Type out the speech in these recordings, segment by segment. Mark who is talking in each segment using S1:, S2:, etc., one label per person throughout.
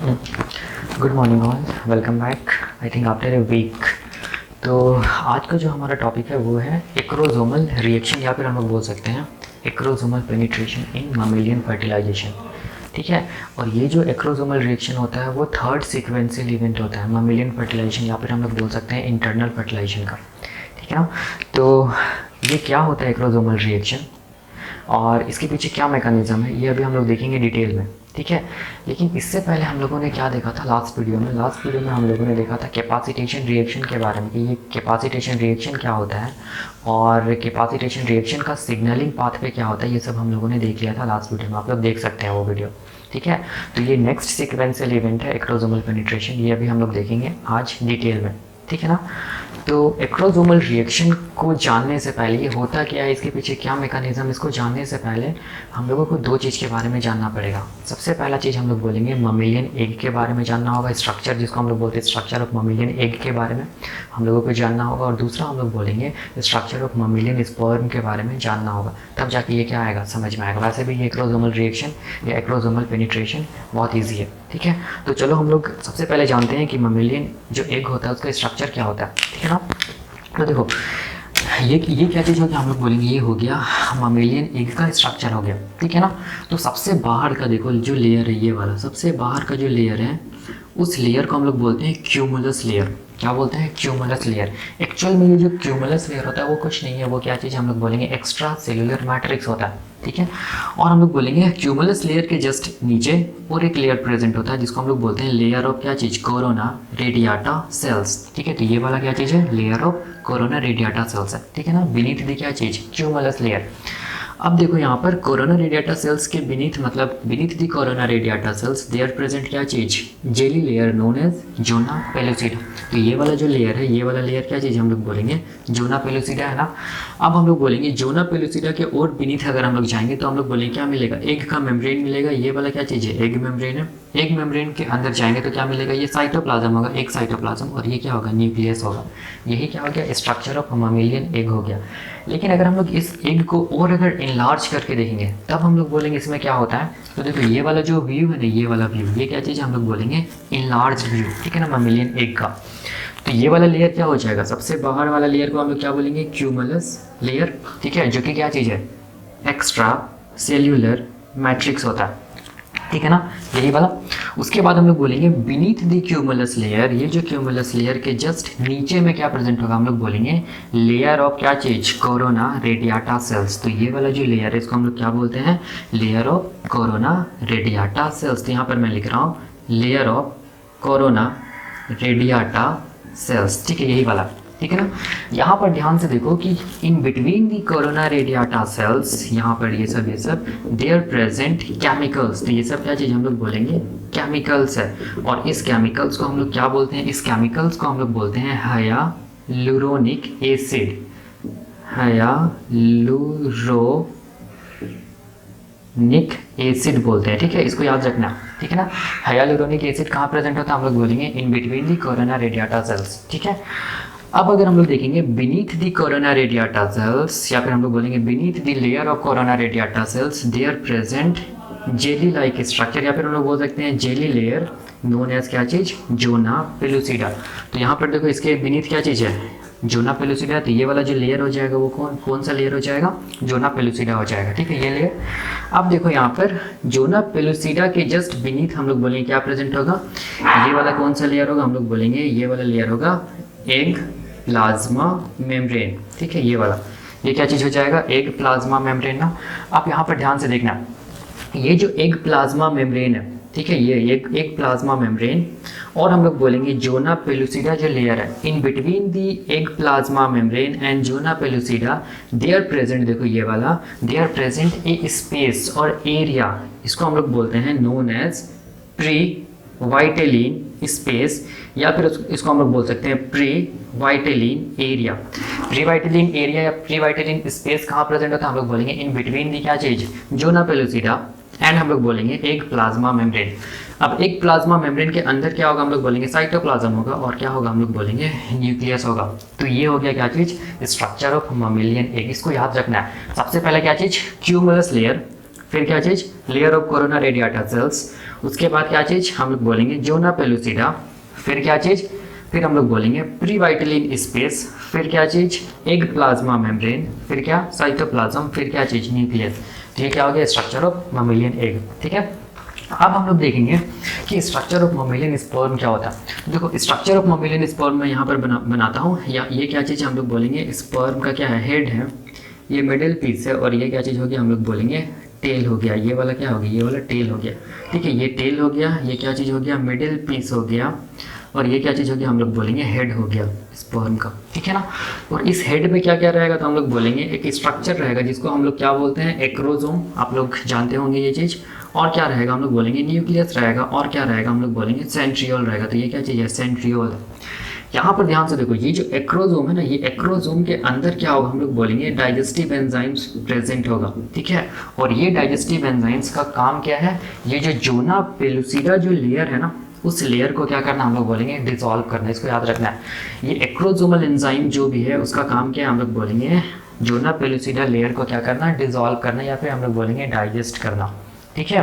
S1: Good morning all, welcome back. I think after a week. तो आज का जो हमारा टॉपिक है वो है एक्रोसोमल रिएक्शन, या फिर हम लोग बोल सकते हैं acrosomal penetration in mammalian fertilisation. ठीक है। और ये जो एक्रोसोमल रिएक्शन होता है वो थर्ड सीक्वेंशियल इवेंट होता है ममेलियन फर्टिलाइजेशन, या फिर हम लोग बोल सकते हैं इंटरनल फर्टिलाइजेशन का। ठीक है ना। तो ये क्या होता है एक्रोसोमल रिएक्शन और इसके पीछे क्या मैकेनिज्म है, ये अभी हम लोग देखेंगे डिटेल में। ठीक है। लेकिन इससे पहले हम लोगों ने क्या देखा था लास्ट वीडियो में हम लोगों ने देखा था कैपेसिटेशन रिएक्शन के बारे में कि ये कैपेसिटेशन रिएक्शन क्या होता है और कैपेसिटेशन रिएक्शन का सिग्नलिंग पाथवे क्या होता है। ये सब हम लोगों ने देख लिया था लास्ट वीडियो में, आप लोग देख सकते हैं वो वीडियो। ठीक है। तो ये नेक्स्ट सीक्वेंशियल इवेंट है एक्रोसोमल पेनिट्रेशन, ये अभी हम लोग देखेंगे आज डिटेल में। ठीक है ना। तो एक्रोसोमल रिएक्शन को जानने से पहले ये होता क्या है, इसके पीछे क्या मैकेनिज्म, इसको जानने से पहले हम लोगों को दो चीज़ के बारे में जानना पड़ेगा। सबसे पहला चीज़ हम लोग बोलेंगे ममेलियन एग के बारे में जानना होगा, स्ट्रक्चर जिसको हम लोग बोलते हैं स्ट्रक्चर ऑफ ममेलियन एग के बारे में हम लोगों को जानना होगा। और दूसरा हम लोग बोलेंगे स्ट्रक्चर ऑफ ममेलियन स्पर्म के बारे में जानना होगा, तब जाके ये क्या आएगा समझ में आएगा। वैसे भी ये एक्रोसोमल रिएक्शन या एक्रोसोमल पेनिट्रेशन बहुत ईजी है। ठीक है। तो चलो हम लोग सबसे पहले जानते हैं कि ममेलियन जो एग होता है उसका स्ट्रक्चर क्या होता है। ठीक है ना। तो देखो ये क्या चीज़ हो गया, हम लोग बोलेंगे ये हो गया ममेलियन एग का स्ट्रक्चर हो गया। ठीक है ना। तो सबसे बाहर का देखो जो लेयर है, ये वाला सबसे बाहर का जो लेयर है उस लेयर को हम लोग बोलते हैं क्यूमुलस लेयर। क्या बोलते हैं? Cumulus layer. एक्चुअल में ये जो क्यूमुलस लेयर होता है वो कुछ नहीं है, वो क्या चीज़ हम लोग बोलेंगे एक्स्ट्रा सेलुलर मैट्रिक्स होता है। ठीक है। और हम लोग बोलेंगे क्यूमुलस लेयर के जस्ट नीचे और एक लेयर प्रेजेंट होता है जिसको हम लोग बोलते हैं लेयर ऑफ क्या चीज़, कोरोना रेडियाटा सेल्स। ठीक है। तो ये वाला क्या चीज़ है, layer of corona radiata cells है। ठीक है ना। बीनीथ दी क्या चीज़, क्यूमुलस लेयर। अब देखो यहाँ पर कोरोना रेडियाटा सेल्स के बीनीथ मतलब beneath the corona radiata cells they are present क्या चीज़, jelly layer known as zona pellucida. तो ये वाला जो लेयर है, ये वाला लेयर क्या चीज़ हम लोग बोलेंगे जोना पेलुसिडा, है ना। अब हम लोग बोलेंगे जोना पेलुसिडा के और बीनीथ अगर हम लोग जाएंगे तो हम लोग बोलेंगे क्या मिलेगा, एग का मेम्ब्रेन मिलेगा। ये वाला क्या चीज़ है, एग मेम्ब्रेन है। एग मेम्ब्रेन के अंदर जाएंगे तो क्या मिलेगा, ये साइटोप्लाज्म होगा, एक साइटोप्लाज्म, और ये क्या होगा, न्यूक्लियस होगा। यही क्या हो गया, स्ट्रक्चर ऑफ ममेलियन एग हो गया। लेकिन अगर हम लोग इस एग को और अगर इनलार्ज करके देखेंगे तब हम लोग बोलेंगे इसमें क्या होता है। तो देखो ये वाला जो व्यू है ना, ये वाला व्यू, ये क्या चीज़ हम लोग बोलेंगे इनलार्ज व्यू। ठीक है ना, ममेलियन एग का। तो ये वाला लेयर क्या हो जाएगा, सबसे बाहर वाला लेयर को हम लोग क्या बोलेंगे, क्यूमुलस लेयर। ठीक है। जो कि क्या चीज़ है, एक्स्ट्रा सेल्यूलर मैट्रिक्स होता है। ठीक है ना, यही वाला। उसके बाद हम लोग बोलेंगे बीनीथ द क्यूमुलस लेयर, ये जो क्यूमुलस लेयर के जस्ट नीचे में क्या प्रेजेंट होगा, हम लोग बोलेंगे लेयर ऑफ क्या चीज, कोरोना रेडियाटा सेल्स। तो ये वाला जो लेयर है इसको हम लोग क्या बोलते हैं, layer of corona radiata cells. तो यहाँ पर मैं लिख रहा हूँ layer of corona radiata cells. ठीक है, यही वाला। ठीक है ना। यहाँ पर ध्यान से देखो कि in between the corona radiata cells, यहाँ पर ये सब देयर प्रेजेंट केमिकल्स। तो ये सब क्या चीज़ हम लोग बोलेंगे, केमिकल्स है। और इस केमिकल्स को हम लोग क्या बोलते हैं, इस केमिकल्स को हम लोग बोलते हैं हाइयालुरोनिक एसिड। हाइयालुरोनिक एसिड बोलते हैं। ठीक है, इसको याद रखना। ठीक है ना। हाइयालुरोनिक एसिड कहाँ प्रेजेंट होता है, हम लोग बोलेंगे in between the corona radiata cells. ठीक है। अब अगर हम लोग देखेंगे beneath the corona radiata cells, या फिर हम लोग बोलेंगे beneath the layer of corona radiata cells they are present jelly like structure, या फिर हम लोग बोल सकते हैं जेली लेयर नोन एज क्या चीज़, जोना पेलुसिडा। तो यहाँ पर देखो इसके बीनीथ क्या चीज़ है, जोना पेलुसिडा। तो ये वाला जो लेयर हो जाएगा वो कौन सा लेयर हो जाएगा, जोना पेलुसिडा हो जाएगा। ठीक है, ये लेयर। अब देखो यहाँ पर जोना पेलुसिडा के जस्ट बीनीथ हम लोग बोलेंगे क्या प्रेजेंट होगा, ये वाला कौन सा लेयर होगा, हम लोग बोलेंगे ये वाला लेयर होगा एग प्लाज्मा मेम्ब्रेन। ठीक है, ये वाला, ये क्या चीज़ हो जाएगा, एग प्लाज्मा मेम्ब्रेन ना। आप यहाँ पर ध्यान से देखना, ये जो एग प्लाज्मा मेम्ब्रेन है, ठीक है, ये एग प्लाज्मा मेम्ब्रेन, और हम लोग बोलेंगे जोना पेलुसिडा जो लेयर है, in between the egg plasma membrane and zona pellucida they are present, देखो ये वाला, they are present a space और एरिया, इसको हम लोग बोलते हैं known as pre vitelline space, या फिर इसको हम लोग बोल सकते हैं pre vitelline area. Pre vitelline area या प्री वाइटेलिन स्पेस कहाँ प्रेजेंट होता है, हम लोग बोलेंगे इन बिटवीन दी क्या चीज, जोना पेलुसिडा एंड हम लोग बोलेंगे एग प्लाज्मा मेम्ब्रेन। अब एग प्लाज्मा मेम्ब्रेन के अंदर क्या होगा, हम लोग बोलेंगे साइटोप्लाज्म होगा, और क्या होगा, हम लोग बोलेंगे न्यूक्लियस होगा। तो ये हो गया क्या चीज, स्ट्रक्चर ऑफ ममेलियन एग। इसको याद रखना है। सबसे पहले क्या चीज, क्यूमुलस लेयर, फिर क्या चीज, layer of corona radiata cells, उसके बाद क्या चीज़ हम लोग बोलेंगे जोना पेलुसिडा, फिर क्या चीज़, फिर हम लोग बोलेंगे प्री वाइटलिन स्पेस, फिर क्या चीज़ एग प्लाज्मा मेम्ब्रेन, फिर क्या साइटोप्लाज्म, फिर क्या चीज़ न्यूक्लियस। तो ये क्या हो गया स्ट्रक्चर ऑफ ममेलियन एग। ठीक है, अब हम लोग देखेंगे कि स्ट्रक्चर ऑफ ममेलियन स्पर्म क्या होता है। देखो स्ट्रक्चर ऑफ ममेलियन स्पर्म मैं यहाँ पर बनाता हूँ, या ये क्या चीज़ हम लोग बोलेंगे स्पर्म का क्या है, हेड है, ये मिडिल पीस है, और ये क्या चीज़ होगी हम लोग बोलेंगे टेल हो गया। ये वाला क्या हो गया, ये वाला टेल हो गया। ठीक है, ये टेल हो गया, ये क्या चीज़ हो गया मिडिल पीस हो गया, और ये क्या चीज़ होगी हम लोग बोलेंगे हेड हो गया स्पर्म का। ठीक है ना, और इस हेड में क्या क्या रहेगा तो हम लोग बोलेंगे एक स्ट्रक्चर रहेगा जिसको हम लोग क्या बोलते हैं एक्रोजोम, आप लोग जानते होंगे ये चीज़। और क्या रहेगा हम लोग बोलेंगे न्यूक्लियस रहेगा, और क्या रहेगा हम लोग बोलेंगे सेंट्रियोल रहेगा। तो ये क्या चीज़ है सेंट्रियोल। यहाँ पर ध्यान से देखो ये जो एक्रोजोम है ना, ये एक्रोजोम के अंदर क्या होगा हम लोग बोलेंगे डाइजेस्टिव एंजाइम्स प्रेजेंट होगा। ठीक है, और ये डाइजेस्टिव एंजाइम्स का काम क्या है, ये जो जोना पेलुसिडा जो लेयर है ना, उस लेयर को क्या करना हम लोग बोलेंगे डिसॉल्व करना। इसको याद रखना है, ये एक्रोजोमल एंजाइम जो भी है उसका काम क्या है हम लोग बोलेंगे जोना पेलुसिडा लेयर को क्या करना डिसॉल्व करना, या फिर हम लोग बोलेंगे डाइजेस्ट करना। ठीक है,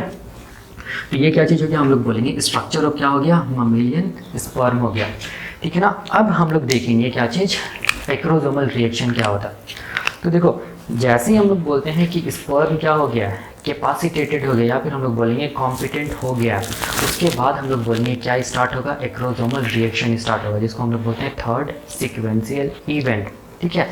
S1: तो ये क्या चीज़ हो गया हम लोग बोलेंगे स्ट्रक्चर ऑफ क्या हो गया ममेलियन स्पर्म हो गया। ठीक है ना, अब हम लोग देखेंगे क्या चीज़ एक्रोजोमल रिएक्शन क्या होता है। तो देखो जैसे ही हम लोग बोलते हैं कि स्पर्म क्या हो गया कैपेसिटेटेड हो गया, या फिर हम लोग बोलेंगे कॉम्पिटेंट हो गया, उसके बाद हम लोग बोलेंगे क्या स्टार्ट होगा एक्रोजोमल रिएक्शन स्टार्ट होगा, जिसको हम लोग बोलते हैं थर्ड सीक्वेंशियल इवेंट। ठीक है,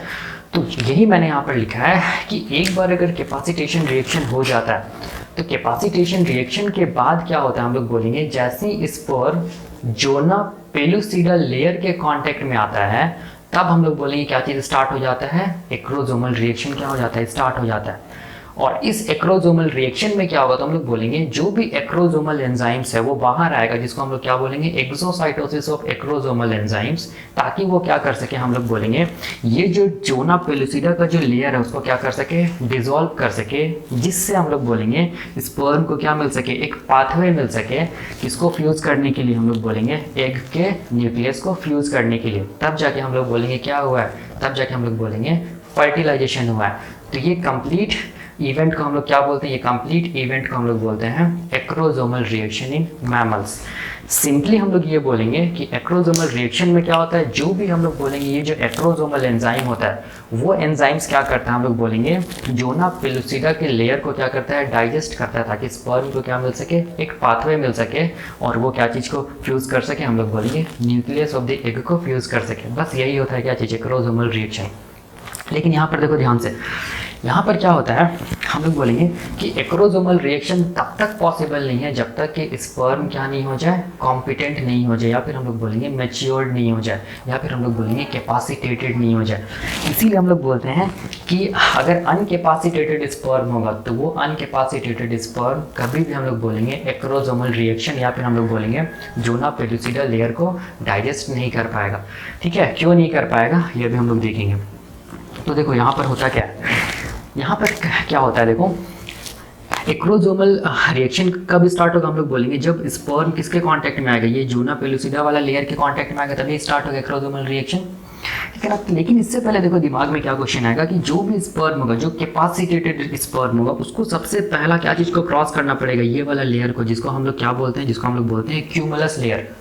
S1: तो यही मैंने यहाँ पर लिखा है कि एक बार अगर कैपेसिटेशन रिएक्शन हो जाता है तो कैपेसिटेशन रिएक्शन के बाद क्या होता है हम लोग बोलेंगे जैसे ही स्पर्म जोना पेलुसिडा लेयर के कांटेक्ट में आता है तब हम लोग बोलेंगे क्या चीज़ स्टार्ट हो जाता है एक्रोजोमल रिएक्शन क्या हो जाता है स्टार्ट हो जाता है। और इस एक्रोजोमल रिएक्शन में क्या होगा तो हम लोग बोलेंगे जो भी एक्रोजोमल एंजाइम्स है वो बाहर आएगा, जिसको हम लोग क्या बोलेंगे एक्सोसाइटोसिस ऑफ एक्रोजोमल एंजाइम्स, ताकि वो क्या कर सके हम लोग बोलेंगे ये जो जोना पेलुसिडा का जो लेयर है उसको क्या कर सके डिसॉल्व कर सके, जिससे हम लोग बोलेंगे स्पर्म को क्या मिल सके एक पाथवे मिल सके, इसको फ्यूज करने के लिए हम लोग बोलेंगे एग के न्यूक्लियस को फ्यूज करने के लिए, तब जाके हम लोग बोलेंगे क्या हुआ है, तब जाके हम लोग बोलेंगे फर्टिलाइजेशन हुआ है। तो ये कंप्लीट इवेंट को हम लोग क्या बोलते हैं, ये कंप्लीट इवेंट को हम लोग बोलते हैं acrosomal reaction in mammals. Simply हम लोग ये बोलेंगे कि एक्रोजोमल रिएक्शन में क्या होता है, जो भी हम लोग बोलेंगे ये जो एक्रोजोमल एंजाइम होता है वो एंजाइम्स क्या करता है हम लोग बोलेंगे जोना पेलुसिडा के लेयर को क्या करता है डाइजेस्ट करता है, ताकि स्पर्म को क्या मिल सके एक पाथवे मिल सके और वो क्या चीज़ को फ्यूज कर सके, हम लोग बोलेंगे न्यूक्लियस ऑफ द एग को फ्यूज कर सके। बस यही होता है क्या चीज़ एक्रोजोमल रिएक्शन। लेकिन यहाँ पर देखो ध्यान से, यहाँ पर क्या होता है हम लोग बोलेंगे कि एक्रोजोमल रिएक्शन तब तक पॉसिबल नहीं है जब तक कि स्पर्म क्या नहीं हो जाए कॉम्पिटेंट नहीं हो जाए, या फिर हम लोग बोलेंगे मैच्योर्ड नहीं हो जाए, या फिर हम लोग बोलेंगे कैपेसिटेटेड नहीं हो जाए। इसीलिए हम लोग बोलते हैं कि अगर अनकैपेसिटेटेड स्पर्म होगा तो वो अनकैपेसिटेटेड स्पर्म कभी भी हम लोग बोलेंगे एक्रोजोमल रिएक्शन या फिर हम लोग बोलेंगे जोना पेलुसिडा लेयर को डाइजेस्ट नहीं कर पाएगा। ठीक है, क्यों नहीं कर पाएगा ये भी हम लोग देखेंगे। तो देखो यहाँ पर होता क्या है, यहाँ पर क्या होता है देखो एक्रोजोमल रिएक्शन कब स्टार्ट होगा हम लोग बोलेंगे जब स्पर्म किसके कांटेक्ट में आएगा, ये जोना पेलुसिडा वाला लेयर के कांटेक्ट में आएगा तभी स्टार्ट होगा एक्रोजोमल रिएक्शन। ठीक है ना, लेकिन इससे पहले देखो दिमाग में क्या क्वेश्चन आएगा कि जो भी स्पर्म होगा जो कैपेसिटेटेड स्पर्म होगा उसको सबसे पहला क्या चीज़ को क्रॉस करना पड़ेगा, ये वाला लेयर को, जिसको हम लोग क्या बोलते हैं, जिसको हम लोग बोलते हैं क्यूमुलस लेयर।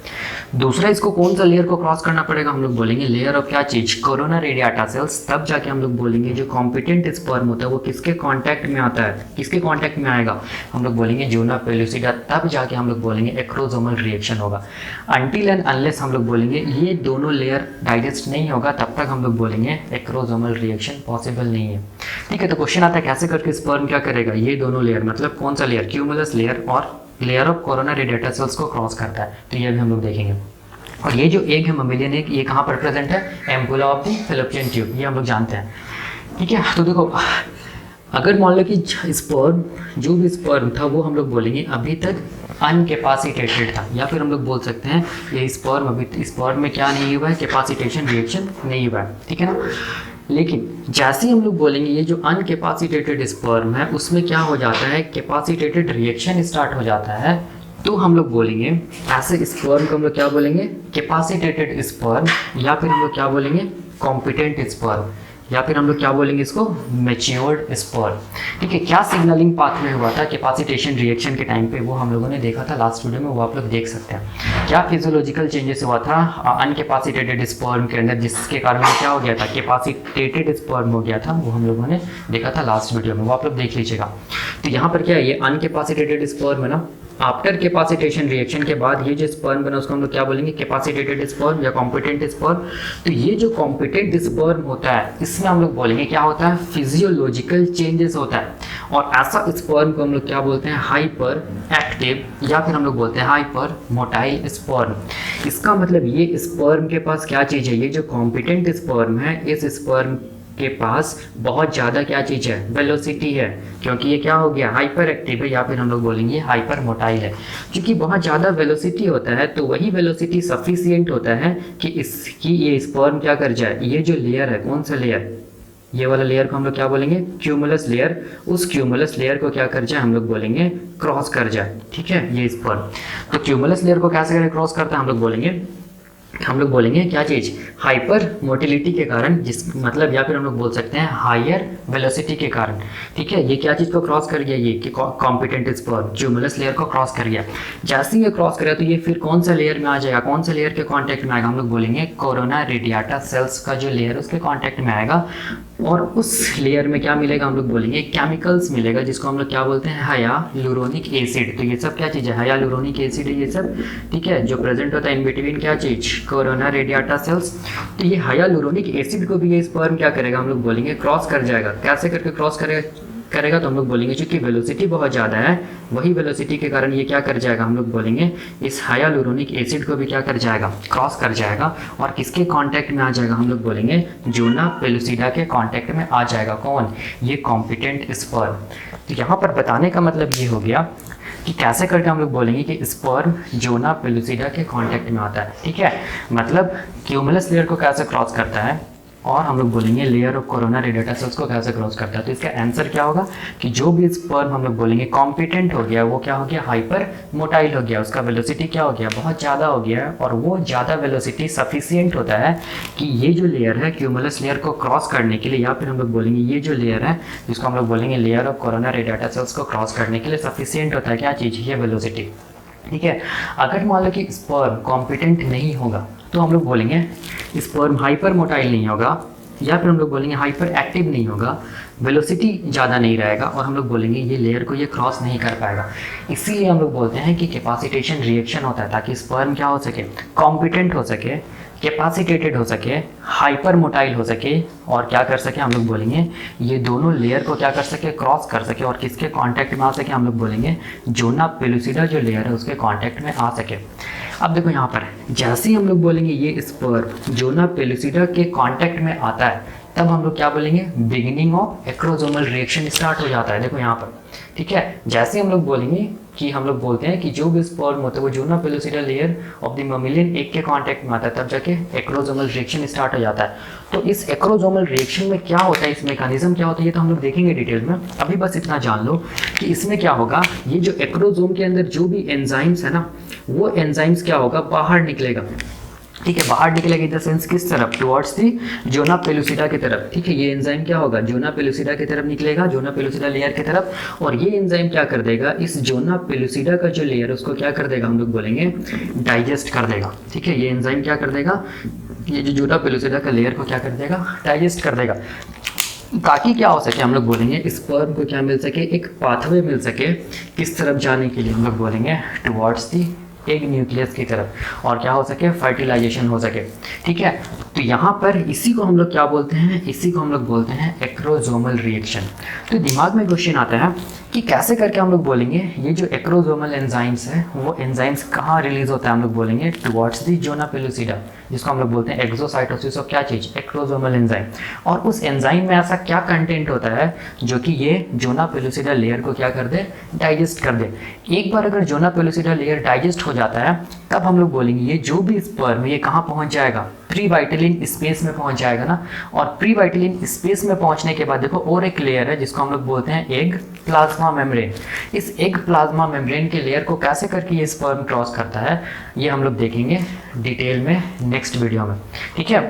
S1: दूसरा इसको कौन सा लेयर को क्रॉस करना पड़ेगा, हम लोग बोलेंगे लेयर ऑफ क्या चीज़ कोरोना रेडिएटा सेल्स। तब जाके हम लोग बोलेंगे जो कॉम्पिटेंट स्पर्म होता है वो किसके कांटेक्ट में आता है, किसके कांटेक्ट में आएगा, हम लोग बोलेंगे जोना पेलुसिडा। तब जाके हम लोग बोलेंगे एक्रोजोमल रिएक्शन होगा। अनटिल एंड अनलेस हम लोग बोलेंगे ये दोनों लेयर डाइजेस्ट नहीं होगा तब तक हम लोग बोलेंगे एक्रोजोमल रिएक्शन पॉसिबल नहीं है। ठीक है, तो क्वेश्चन आता है कैसे करके स्पर्म क्या करेगा, ये दोनों लेयर मतलब कौन सा लेयर क्यूमुलस लेयर और layer of corona radiata cells को क्रॉस करता है, तो ये भी हम लोग देखेंगे। और ये जो एग है ममेलियन एग, ये कहाँ पर प्रेजेंट है, ampulla of the fallopian tube, ये हम लोग जानते हैं। ठीक है, तो देखो अगर मान लो कि स्पर्म जो भी स्पर्म था वो हम लोग बोलेंगे अभी तक अनकैपेसिटेटेड था, या फिर हम लोग बोल सकते हैं ये स्पर्म अभी स्पर्म में क्या नहीं हुआ है कैपेसिटेशन रिएक्शन नहीं हुआ है। ठीक है ना, लेकिन जैसे ही हम लोग बोलेंगे ये जो अनकैपेसिटेटेड स्पर्म है उसमें क्या हो जाता है कैपेसिटेटेड रिएक्शन स्टार्ट हो जाता है, तो हम लोग बोलेंगे ऐसे स्पर्म को हम लोग क्या बोलेंगे कैपेसिटेटेड स्पर्म, या फिर हम लोग क्या बोलेंगे कॉम्पिटेंट स्पर्म। या फिर हम लोग क्या बोलेंगे इसको, मैच्योर्ड स्पर्म। ठीक है, क्या सिग्नलिंग पाथवे हुआ था कैपेसिटेशन रिएक्शन के टाइम पे, वो हम लोगों ने देखा था लास्ट वीडियो में, वो आप लोग देख सकते हैं। क्या फिजियोलॉजिकल चेंजेस हुआ था अनकैपेसिटेटेड स्पर्म के अंदर, जिसके कारण क्या हो गया था, कैपेसिटेटेड स्पर्म हो गया था, वो हम लोगों ने देखा था लास्ट वीडियो में, वो आप लोग देख लीजिएगा। तो यहाँ पर क्या है, ये अनकैपेसिटेटेड स्पर्म है ना, आफ्टर कैपेसिटेशन रिएक्शन के बाद ये जो स्पर्म बना उसको हम लोग क्या बोलेंगे, कैपेसिटेटेड स्पर्म या कॉम्पिटेंट स्पर्म। तो ये जो कॉम्पिटेंट स्पर्म होता है इसमें हम लोग बोलेंगे क्या होता है, फिजियोलॉजिकल चेंजेस होता है। और ऐसा स्पर्म को हम लोग क्या बोलते हैं, हाइपर एक्टिव, या फिर हम लोग बोलते हैं हाइपर मोटाइल स्पर्म। इसका मतलब ये स्पर्म के पास क्या चीज़ है, ये जो कॉम्पिटेंट स्पर्म है इस स्पर्म के पास बहुत ज़्यादा क्या चीज़ है, वेलोसिटी है, क्योंकि ये क्या हो गया, हाइपर एक्टिव है, या फिर हम लोग बोलेंगे हाइपर मोटाइल है। क्योंकि बहुत ज़्यादा वेलोसिटी होता है तो वही वेलोसिटी सफिशिएंट होता है कि इसकी ये स्पर्म क्या कर जाए, ये जो लेयर है, कौन सा लेयर, ये वाला लेयर को हम लोग क्या बोलेंगे, क्यूमुलस लेयर, उस क्यूमुलस लेयर को क्या कर जाए, हम लोग बोलेंगे क्रॉस कर जाए। ठीक है, ये स्पर्म तो क्यूमुलस लेयर को कैसे करें, क्रॉस करता है, हम लोग बोलेंगे क्या चीज़, हाइपर मोटिलिटी के कारण, जिस मतलब या फिर हम लोग बोल सकते हैं हायर वेलोसिटी के कारण। ठीक है, ये क्या चीज़ को क्रॉस कर गया, ये कि कॉम्पिटेंट स्पर्म क्यूमुलस लेयर को क्रॉस कर गया। जैसे ये क्रॉस करा तो ये फिर कौन सा लेयर में आ जाएगा, कौन सा लेयर के कांटेक्ट में आएगा, हम लोग बोलेंगे कोरोना रेडिएटा सेल्स का जो लेयर उसके कांटेक्ट में आएगा। और उस लेयर में क्या मिलेगा, हम लोग बोलेंगे केमिकल्स मिलेगा, जिसको हम लोग क्या बोलते हैं, हायालुरोनिक एसिड। तो ये सब क्या चीज़ है, हायालुरोनिक एसिड है ये सब। ठीक है, जो प्रेजेंट होता है इन बिटवीन क्या चीज़, कोरोना रेडिएटा सेल्स। तो ये हायालुरोनिक एसिड को भी ये स्पर्म क्या करेगा, हम लोग बोलेंगे क्रॉस कर जाएगा। कैसे करके क्रॉस करेगा तो हम लोग बोलेंगे क्योंकि वेलोसिटी बहुत ज़्यादा है, वही वेलोसिटी के कारण ये क्या कर जाएगा, हम लोग बोलेंगे इस हायालुरोनिक एसिड को भी क्या कर जाएगा, क्रॉस कर जाएगा। और किसके कांटेक्ट में आ जाएगा, हम लोग बोलेंगे जोना पेलुसिडा के कांटेक्ट में आ जाएगा। कौन, ये कॉम्पिटेंट स्पर्म। तो यहाँ पर बताने का मतलब ये हो गया कि कैसे करके हम लोग बोलेंगे कि स्पर्म जोना पेलुसिडा के कांटेक्ट में आता है। ठीक है, मतलब क्यूमुलस लेयर को कैसे क्रॉस करता है, और हम लोग बोलेंगे layer of corona radiata cells को कैसे क्रॉस करता है। तो इसका आंसर क्या होगा कि जो भी स्पर्म हम लोग बोलेंगे कॉम्पिटेंट हो गया, वो क्या हो गया, हाइपर मोटाइल हो गया, उसका वेलोसिटी क्या हो गया, बहुत ज़्यादा हो गया है। और वो ज़्यादा वेलोसिटी सफिशिएंट होता है कि ये जो लेयर है क्यूमुलस लेयर को क्रॉस करने के लिए, या फिर हम लोग बोलेंगे ये जो लेयर है जिसको हम लोग बोलेंगे layer of corona radiata cells को क्रॉस करने के लिए सफिशिएंट होता है क्या चीज़, ये वेलोसिटी। ठीक है, अगर मान लो कि स्पर्म कॉम्पिटेंट नहीं होगा तो हम लोग बोलेंगे स्पर्म हाइपर मोटाइल नहीं होगा, या फिर हम लोग बोलेंगे हाइपर एक्टिव नहीं होगा, वेलोसिटी ज़्यादा नहीं रहेगा, और हम लोग बोलेंगे ये लेयर को ये क्रॉस नहीं कर पाएगा। इसीलिए हम लोग बोलते हैं कि कैपेसिटेशन रिएक्शन होता है ताकि स्पर्म क्या हो सके, कॉम्पिटेंट हो सके, कैपेसिटेटेड हो सके, हाइपर मोटाइल हो सके, और क्या कर सके, हम लोग बोलेंगे ये दोनों लेयर को क्या कर सके, क्रॉस कर सके, और किसके कांटेक्ट में आ सके, हम लोग बोलेंगे जोना पेलुसिडा जो लेयर है उसके कांटेक्ट में आ सके। अब देखो यहाँ पर जैसे ही हम लोग बोलेंगे ये स्पर्म जोना पेलुसिडा के कांटेक्ट में आता है, तब हम लोग क्या बोलेंगे, beginning of acrosomal reaction start हो जाता है। देखो यहाँ पर, ठीक है, जैसे हम लोग बोलेंगे कि हम लोग बोलते हैं कि जो भी स्पर्म होता है वो zona pellucida layer of the mammalian egg के कांटेक्ट में आता है, तब जाके एक्रोसोमल रिएक्शन स्टार्ट हो जाता है। तो इस एक्रोसोमल रिएक्शन में क्या होता है, इस मैकेनिज्म क्या होता है, ये तो हम लोग देखेंगे डिटेल में। अभी बस इतना जान लो कि इसमें क्या होगा, ये जो एक्रोसोम के अंदर जो भी एंजाइम्स है ना, वो एंजाइम्स क्या होगा, बाहर निकलेगा। ठीक है, बाहर निकलेगा इन द सेंस किस तरफ, टुवर्ड्स दी जोना पेलुसिडा की तरफ। ठीक है, ये एंजाइम क्या होगा, जोना पेलुसिडा की तरफ निकलेगा, जोना पेलुसिडा लेयर की तरफ। और ये एंजाइम क्या कर देगा, इस जोना पेलुसिडा का जो लेयर उसको क्या कर देगा, हम लोग बोलेंगे डाइजेस्ट कर देगा। ठीक है, ये एंजाइम क्या कर देगा, ये जो जोना पेलुसिडा का लेयर को क्या कर देगा, डाइजेस्ट कर देगा, ताकि क्या हो सके, हम लोग बोलेंगे स्पर्म को क्या मिल सके, एक पाथवे मिल सके किस तरफ जाने के लिए, हम लोग बोलेंगे टुवर्ड्स दी एग न्यूक्लियस की तरफ, और क्या हो सके, फर्टिलाइजेशन हो सके। ठीक है, तो यहाँ पर इसी को हम लोग क्या बोलते हैं, इसी को हम लोग बोलते हैं एक्रोसोमल रिएक्शन। तो दिमाग में क्वेश्चन आता है कि कैसे करके हम लोग बोलेंगे ये जो एक्रोसोमल एंजाइम्स है वो एंजाइम्स कहाँ रिलीज होता है, हम लोग बोलेंगे टुवर्ड्स दी जोना पेलुसिडा, जिसको हम लोग बोलते हैं एक्सोसाइटोसिस ऑफ क्या चीज़, एक्रोसोमल एंजाइम। और उस एंजाइम में ऐसा क्या कंटेंट होता है जो कि ये जोना पेलुसिडा लेयर को क्या कर दे, डाइजेस्ट कर दे। एक बार अगर जोना पेलुसिडा लेयर डाइजेस्ट हो जाता है, तब हम लोग बोलेंगे ये जो भी स्पर्म ये कहाँ पहुँच जाएगा, प्री वाइटलिन स्पेस में पहुँच जाएगा ना। और प्री वाइटलिन स्पेस में पहुँचने के बाद देखो और एक लेयर है जिसको हम लोग बोलते हैं एग प्लाज्मा मेम्ब्रेन। इस एग प्लाज्मा मेम्ब्रेन के लेयर को कैसे करके ये स्पर्म क्रॉस करता है, ये हम लोग देखेंगे डिटेल में नेक्स्ट वीडियो में। ठीक है,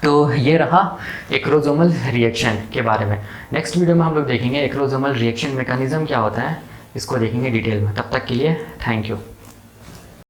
S1: तो ये रहा एक्रोसोमल रिएक्शन के बारे में। नेक्स्ट वीडियो में हम लोग देखेंगे एक्रोसोमल रिएक्शन मैकेनिज्म क्या होता है, इसको देखेंगे डिटेल में। तब तक के लिए थैंक यू।